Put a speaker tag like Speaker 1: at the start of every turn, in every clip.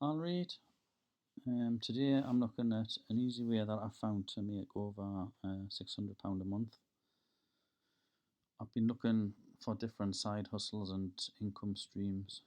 Speaker 1: Alright, today I'm looking at an easy way that I've found to make over £600 a month. I've been looking for different side hustles and income streams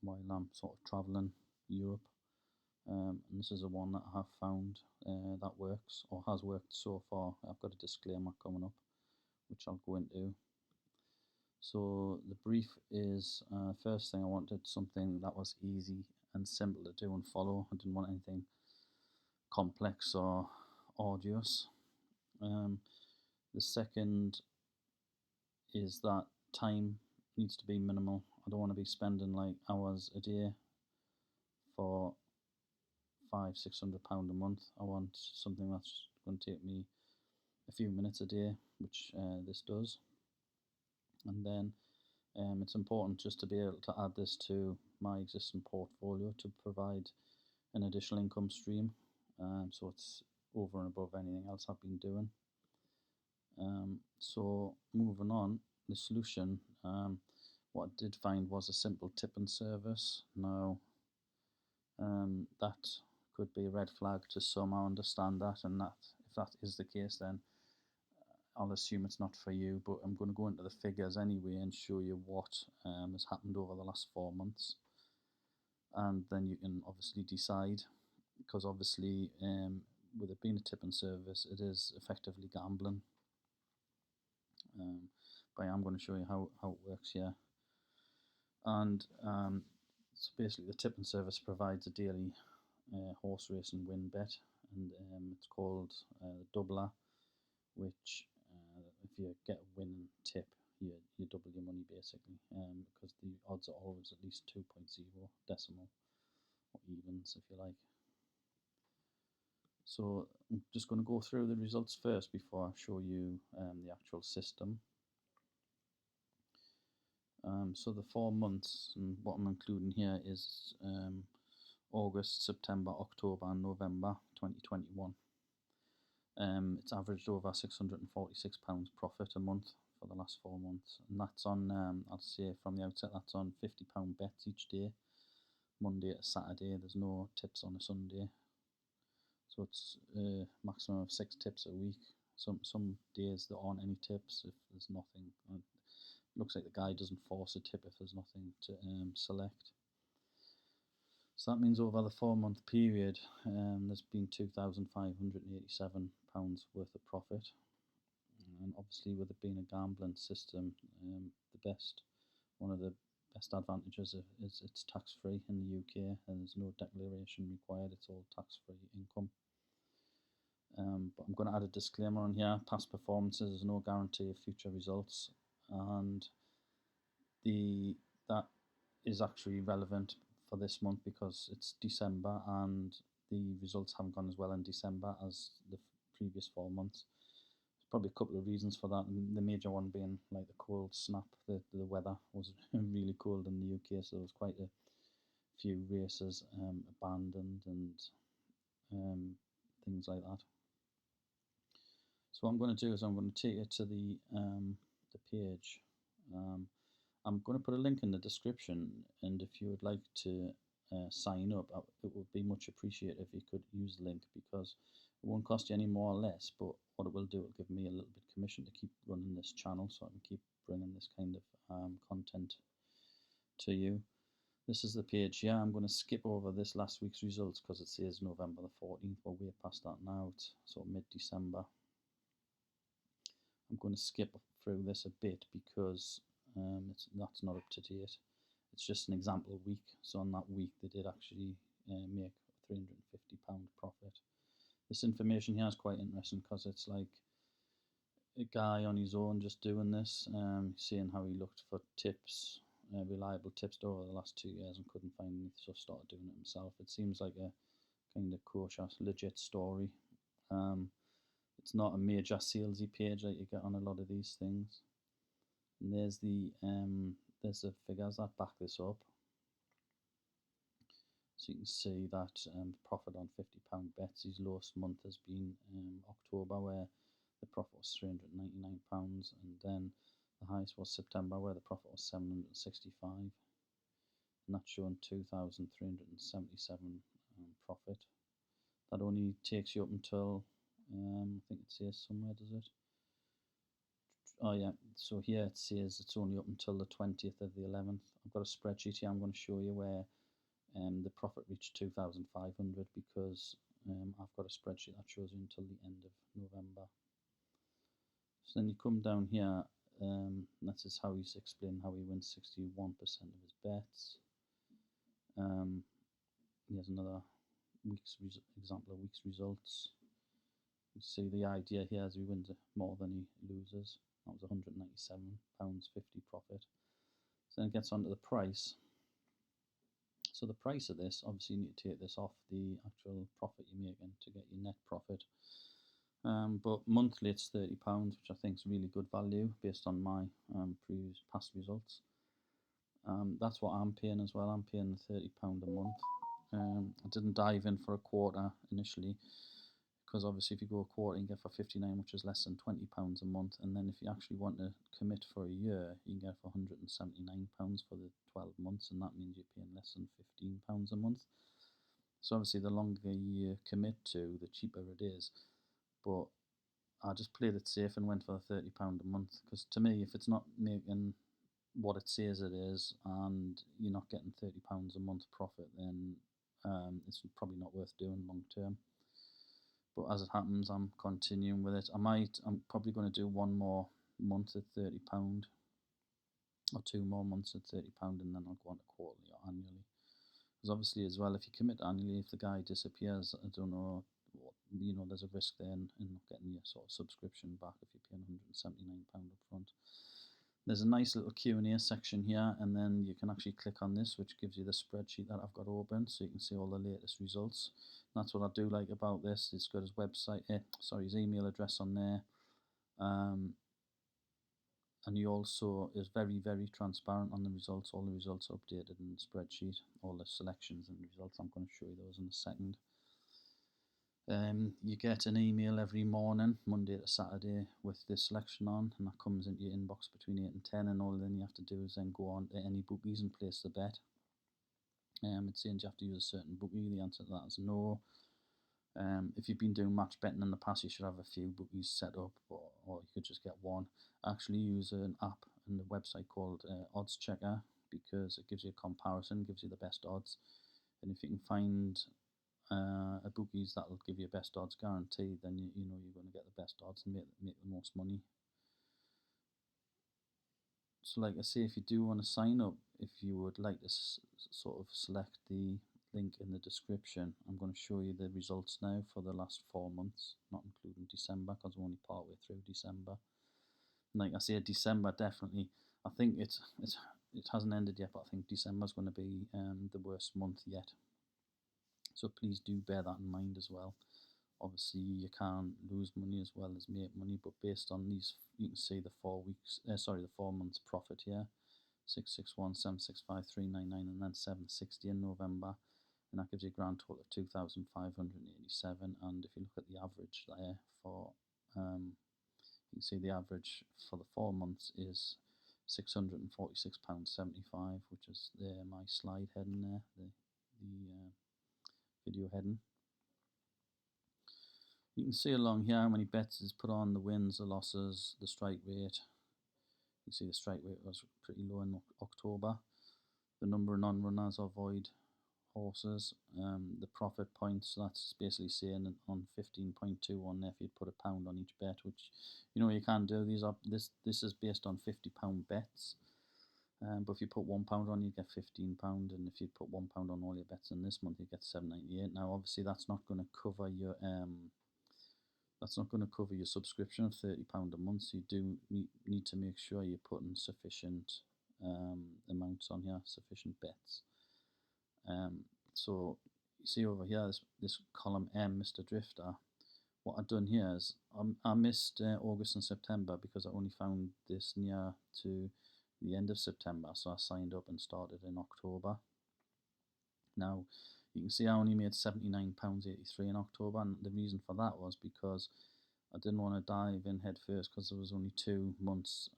Speaker 1: while I'm sort of travelling Europe, and this is the one that I have found that works or has worked so far. I've got a disclaimer coming up, which I'll go into. So the brief is first thing I wanted something that was easy and simple to do and follow. I didn't want anything complex or arduous. Um, the second is that time needs to be minimal. I don't want to be spending like hours a day for £500-600 a month. I want something that's going to take me a few minutes a day, which this does. And then it's important just to be able to add this to my existing portfolio to provide an additional income stream. So it's over and above anything else I've been doing. So moving on, the solution, what I did find was a simple tipping service. Now, that could be a red flag to some. I understand that, and that if that is the case, then I'll assume it's not for you. But I'm going to go into the figures anyway and show you what has happened over the last 4 months, and then you can obviously decide. Because obviously, with it being a tipping service, it is effectively gambling. But I'm going to show you how it works here. And so basically, the tipping service provides a daily horse race and win bet, and it's called the doubler, which if you get a winning tip, you double your money basically, because the odds are always at least 2.0 decimal or evens if you like. So I'm just going to go through the results first before I show you the actual system. So the 4 months, and what I'm including here is August, September, October and November 2021. It's averaged over £646 profit a month for the last 4 months, and that's on, I'll say from the outset, that's on £50 bets each day, Monday to Saturday. There's no tips on a Sunday. So it's a maximum of 6 tips a week. Some days there aren't any tips if there's nothing. It looks like the guy doesn't force a tip if there's nothing to select. So that means over the 4 month period, there's been £2,587 worth of profit. And obviously, with it being a gambling system, one of the best advantages is it's tax free in the UK, and there's no declaration required. It's all tax free income. But I'm going to add a disclaimer on here: past performances is no guarantee of future results, and that is actually relevant for this month because it's December and the results haven't gone as well in December as the previous 4 months. There's probably a couple of reasons for that, and the major one being like the cold snap. The weather was really cold in the UK, so there was quite a few races abandoned and things like that. So what I'm going to do is I'm going to take you to the page. I'm going to put a link in the description, and if you would like to sign up, it would be much appreciated if you could use the link, because it won't cost you any more or less, but what it will do, it will give me a little bit of commission to keep running this channel, so I can keep bringing this kind of content to you. This is the page here. I'm going to skip over this last week's results because it says November the 14th. We're way past that now. It's sort of mid-December. I'm going to skip through this a bit because that's not up to date. It's just an example week. So on that week, they did actually make £350 profit. This information here is quite interesting because it's like a guy on his own just doing this, seeing how he looked for tips, reliable tips over the last 2 years and couldn't find anything, so started doing it himself. It seems like a kind of kosher, legit story. It's not a major salesy page like you get on a lot of these things. And there's the figures that back this up. So you can see that profit on £50 bets. His lowest month has been October, where the profit was £399, and then the highest was September, where the profit was £765. and that's showing 2,377 profit. That only takes you up until, I think it says somewhere, does it? Oh yeah, so here it says it's only up until the 20th of the 11th. I've got a spreadsheet here I'm going to show you where the profit reached 2,500 because I've got a spreadsheet that shows you until the end of November. So then you come down here, this is how he's explained how he wins 61% of his bets. Here's another example of week's results. You see the idea here is he wins more than he loses. That was £197.50 profit. So then it gets onto the price. So the price of this, obviously you need to take this off the actual profit you're making to get your net profit. But monthly it's £30, which I think is really good value based on my previous past results. That's what I'm paying as well. I'm paying £30 a month. I didn't dive in for a quarter initially because obviously if you go a quarter you can get for 59, which is less than £20 a month, and then if you actually want to commit for a year you can get for £179 for the 12 months, and that means you're paying less than £15 a month. So obviously the longer you commit to, the cheaper it is, but I just played it safe and went for the £30 a month, because to me, if it's not making what it says it is and you're not getting £30 a month profit, then it's probably not worth doing long term. But as it happens, I'm continuing with it. I'm probably going to do one more month at £30 or 2 more months at £30, and then I'll go on to quarterly or annually. Because obviously as well, if you commit annually, if the guy disappears, I don't know, there's a risk there in not getting your sort of subscription back if you're paying £179 up front. There's a nice little Q&A section here, and then you can actually click on this, which gives you the spreadsheet that I've got open, so you can see all the latest results. And that's what I do like about this. It's got his website, his email address on there, and he also is very, very transparent on the results. All the results are updated in the spreadsheet, all the selections and results. I'm going to show you those in a second. You get an email every morning, Monday to Saturday, with this selection on, and that comes into your inbox between 8 and 10, and all then you have to do is then go on to any bookies and place the bet. It's saying you have to use a certain bookie. The answer to that is no. If you've been doing match betting in the past, you should have a few bookies set up, or you could just get one. Actually use an app and a website called Odds Checker, because it gives you a comparison, gives you the best odds, and if you can find a bookies that will give you best odds guaranteed, then you know you're going to get the best odds and make the most money. So like I say, if you do want to sign up, if you would like to sort of select the link in the description, I'm going to show you the results now for the last 4 months, not including December, because we're only partway through December. And like I say, December definitely, I think it hasn't ended yet, but I think December's going to be the worst month yet. So please do bear that in mind as well. Obviously you can't lose money as well as make money, but based on these, you can see the 4 months profit here, 661, 765, 399, and then 760 in November, and that gives you a grand total of 2,587. And if you look at the average there for, you can see the average for the 4 months is £646.75, which is there my slide heading there, the video heading. You can see along here how many bets is put on, the wins, the losses, the strike rate. You can see the strike rate was pretty low in October. The number of non-runners or void horses, the profit points, that's basically saying on 15.21 there if you'd put £1 on each bet, which you can do. This is based on £50 bets. But if you put £1 on, you get £15, and if you put £1 on all your bets in this month, you get £7.98. Now, obviously, that's not going to cover your subscription of £30 a month. So you do need to make sure you're putting sufficient amounts on here, sufficient bets. So you see over here, this column M, Mr. Drifter. What I've done here is I missed August and September because I only found this near to the end of September, so I signed up and started in October. Now you can see I only made £79.83 in October, and the reason for that was because I didn't want to dive in head first, because there was only 2 months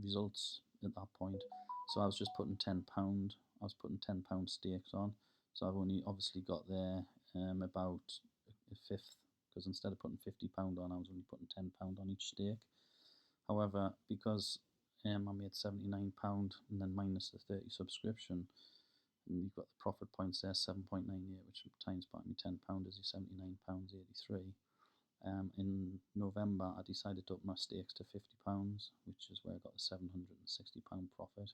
Speaker 1: results at that point, so I was just putting £10 I was putting £10 stakes on, so I've only obviously got there about a fifth, because instead of putting £50 on, I was only putting £10 on each stake. However, because I made £79 and then minus the 30 subscription, and you've got the profit points there, 7.98, which times by me £10 is your £79.83. In November, I decided to up my stakes to £50, which is where I got the £760 profit.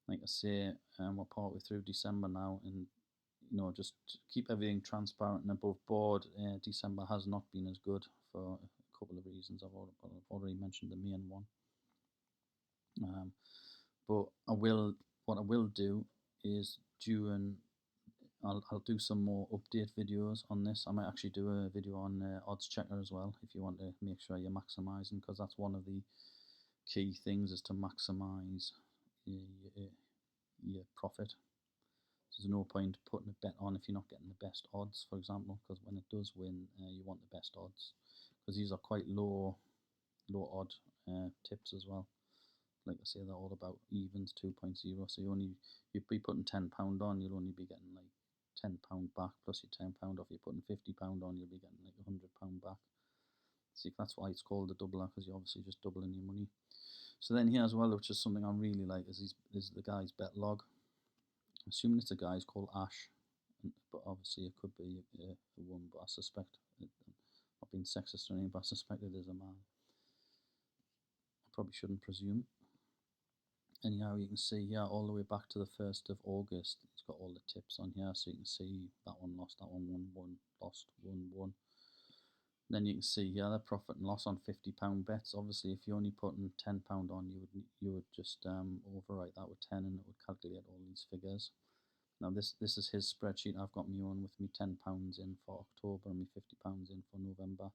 Speaker 1: Like I say, we're partway through December now, and just to keep everything transparent and above board, December has not been as good for a couple of reasons. I've already mentioned the main one. But what I will do is I'll do some more update videos on this. I might actually do a video on odds checker as well, if you want to make sure you're maximising, because that's one of the key things, is to maximise your profit. There's no point putting a bet on if you're not getting the best odds, for example, because when it does win, you want the best odds, because these are quite low odd tips as well. Like I say, they're all about evens, 2.0, so you'd be putting £10 on, you'll only be getting like £10 back, plus your £10 off. You're putting £50 on, you'll be getting like £100 back. See, that's why it's called a doubler, because you're obviously just doubling your money. So then here as well, which is something I really like, is the guy's bet log. I'm assuming it's a guy called Ash, but obviously it could be a woman, but I suspect, not being sexist or anything, but I suspect it is a man. I probably shouldn't presume. Anyhow, you can see here all the way back to the 1st of August, it's got all the tips on here, so you can see that one lost, that one won, lost, won. Then you can see here the profit and loss on £50 bets. Obviously, if you're only putting £10 on, you would just overwrite that with 10, and it would calculate all these figures. Now this is his spreadsheet. I've got my own with me £10 in for October and me £50 in for November,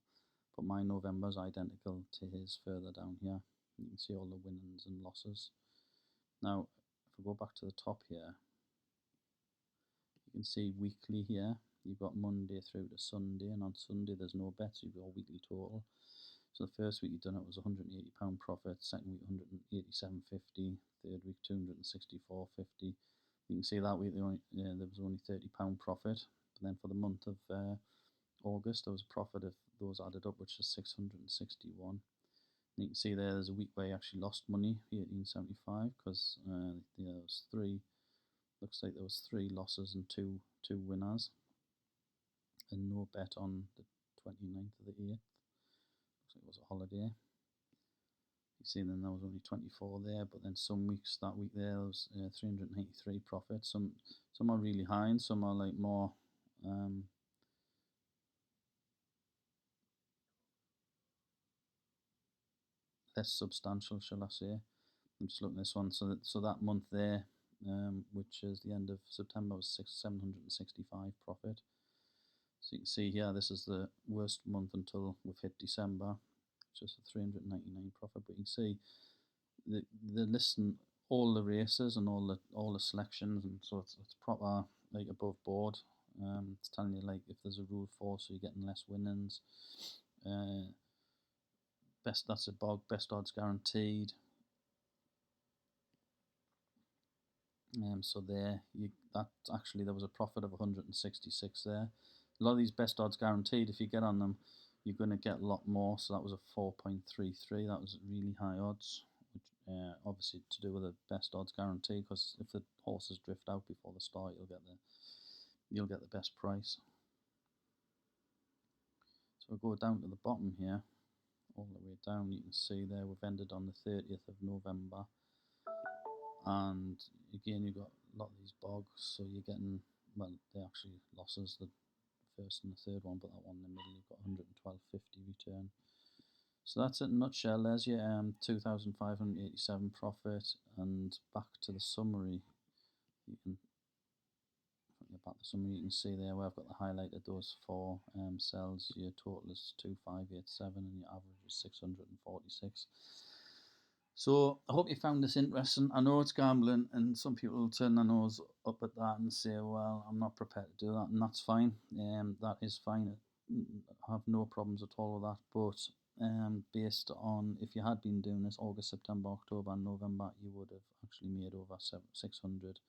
Speaker 1: but my November is identical to his further down here. You can see all the winnings and losses. Now, if we go back to the top here, you can see weekly here. You've got Monday through to Sunday, and on Sunday there's no bets, you've got a weekly total. So the first week you've done it was £180 profit, second week £187.50, third week £264.50. You can see that week there was only £30 profit. But then for the month of August, there was a profit of those added up, which is £661. You can see there's a week where you actually lost money, £18.75, because there was looks like there was 3 losses and two winners, and no bet on the 29th of the 8th. Looks like it was a holiday. You see then there was only 24 there, but then some weeks that week there was 383 profit. Some are really high, and some are like more less substantial, shall I say. I'm just looking at this one. So that month there, which is the end of September, was 765 profit. So you can see here, this is the worst month until we've hit December, which is a 399 profit. But you can see they're listing all the races and all the selections, and so it's proper like above board. It's telling you like if there's a rule 4, so you're getting less winnings. That's a bog, best odds guaranteed. So there, there was a profit of 166 there. A lot of these best odds guaranteed, if you get on them, you're going to get a lot more. So that was a 4.33. That was really high odds, which obviously to do with the best odds guarantee, because if the horses drift out before the start, you'll get the best price. So we'll go down to the bottom here, all the way down. You can see there we've ended on the 30th of November. And again, you've got a lot of these bogs, so you're getting, well, they're actually losses, the first and the third one, but that one in the middle, you've got 112.50 return. So that's it in a nutshell. There's your 2,587 profit, and back to the summary. You can see there where I've got the highlighted those 4 cells. Your total is 2,587, and your average is 646. So I hope you found this interesting. I know it's gambling, and some people will turn their nose up at that and say, well, I'm not prepared to do that, and that's fine. That is fine. I have no problems at all with that. But based on, if you had been doing this August, September, October and November, you would have actually made over 600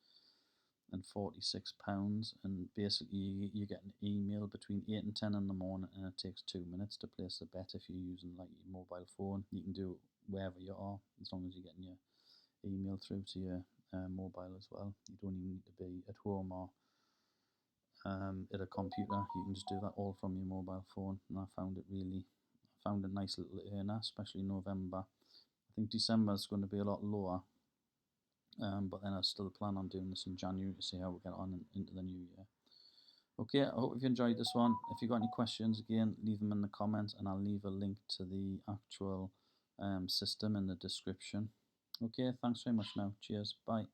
Speaker 1: £46, and basically you get an email between 8 and 10 in the morning, and it takes 2 minutes to place a bet. If you're using like your mobile phone, you can do it wherever you are, as long as you're getting your email through to your mobile as well. You don't even need to be at home or at a computer. You can just do that all from your mobile phone, and I found a nice little earner, especially in November. I think December is going to be a lot lower, but then I still plan on doing this in January to see how we get on into the new year. Okay, I hope you've enjoyed this one. If you've got any questions, again, leave them in the comments, and I'll leave a link to the actual system in the description. Okay, thanks very much now. Cheers. Bye.